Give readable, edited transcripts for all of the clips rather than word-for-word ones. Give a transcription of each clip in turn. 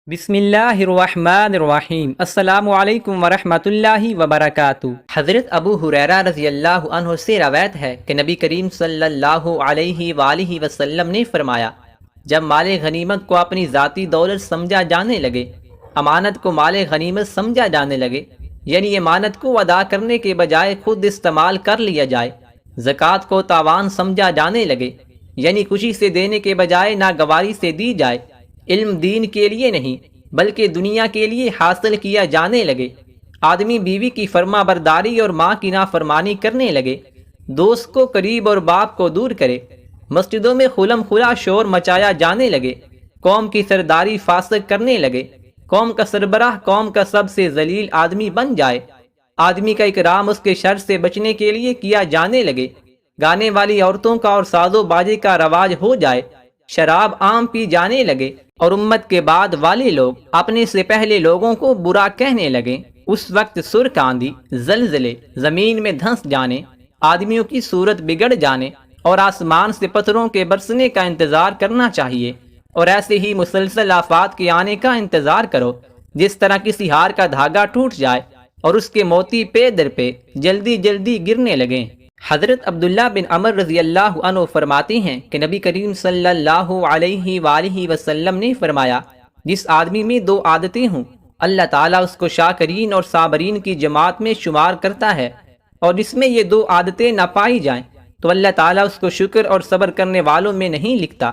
بسم اللہ الرحمن الرحیم۔ السلام علیکم ورحمۃ اللہ وبرکاتہ۔ حضرت ابو ہریرہ رضی اللہ عنہ سے روایت ہے کہ نبی کریم صلی اللہ علیہ وآلہ وسلم نے فرمایا، جب مال غنیمت کو اپنی ذاتی دولت سمجھا جانے لگے، امانت کو مال غنیمت سمجھا جانے لگے، یعنی امانت کو ادا کرنے کے بجائے خود استعمال کر لیا جائے، زکوٰۃ کو تاوان سمجھا جانے لگے، یعنی خوشی سے دینے کے بجائے ناگواری سے دی جائے، علم دین کے لیے نہیں بلکہ دنیا کے لیے حاصل کیا جانے لگے، آدمی بیوی کی فرما برداری اور ماں کی نافرمانی کرنے لگے، دوست کو قریب اور باپ کو دور کرے، مسجدوں میں خلم خلا شور مچایا جانے لگے، قوم کی سرداری فاسق کرنے لگے، قوم کا سربراہ قوم کا سب سے ذلیل آدمی بن جائے، آدمی کا اکرام اس کے شر سے بچنے کے لیے کیا جانے لگے، گانے والی عورتوں کا اور ساز و باجے کا رواج ہو جائے، شراب عام پی جانے لگے، اور امت کے بعد والے لوگ اپنے سے پہلے لوگوں کو برا کہنے لگے۔ اس وقت سرخ آندھی، زلزلے، زمین میں دھنس جانے، آدمیوں کی صورت بگڑ جانے اور آسمان سے پتھروں کے برسنے کا انتظار کرنا چاہیے، اور ایسے ہی مسلسل آفات کے آنے کا انتظار کرو، جس طرح کسی ہار کا دھاگا ٹوٹ جائے اور اس کے موتی پے در پہ جلدی جلدی گرنے لگیں۔ حضرت عبداللہ بن عمر رضی اللہ عنہ فرماتے ہیں کہ نبی کریم صلی اللہ علیہ وآلہ وسلم نے فرمایا، جس آدمی میں دو عادتیں ہوں اللہ تعالیٰ اس کو شاکرین اور صابرین کی جماعت میں شمار کرتا ہے، اور جس میں یہ دو عادتیں نہ پائی جائیں تو اللہ تعالیٰ اس کو شکر اور صبر کرنے والوں میں نہیں لکھتا۔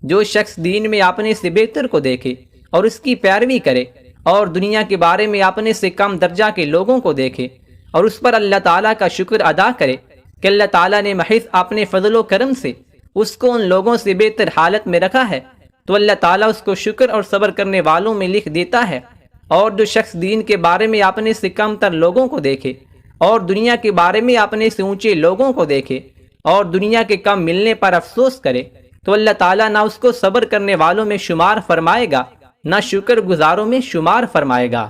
جو شخص دین میں اپنے سے بہتر کو دیکھے اور اس کی پیروی کرے، اور دنیا کے بارے میں اپنے سے کم درجہ کے لوگوں کو دیکھے اور اس پر اللہ تعالیٰ کا شکر ادا کرے کہ اللہ تعالیٰ نے محض اپنے فضل و کرم سے اس کو ان لوگوں سے بہتر حالت میں رکھا ہے، تو اللہ تعالیٰ اس کو شکر اور صبر کرنے والوں میں لکھ دیتا ہے۔ اور جو شخص دین کے بارے میں اپنے سے کم تر لوگوں کو دیکھے اور دنیا کے بارے میں اپنے سے اونچے لوگوں کو دیکھے اور دنیا کے کم ملنے پر افسوس کرے، تو اللہ تعالیٰ نہ اس کو صبر کرنے والوں میں شمار فرمائے گا، نہ شکر گزاروں میں شمار فرمائے گا۔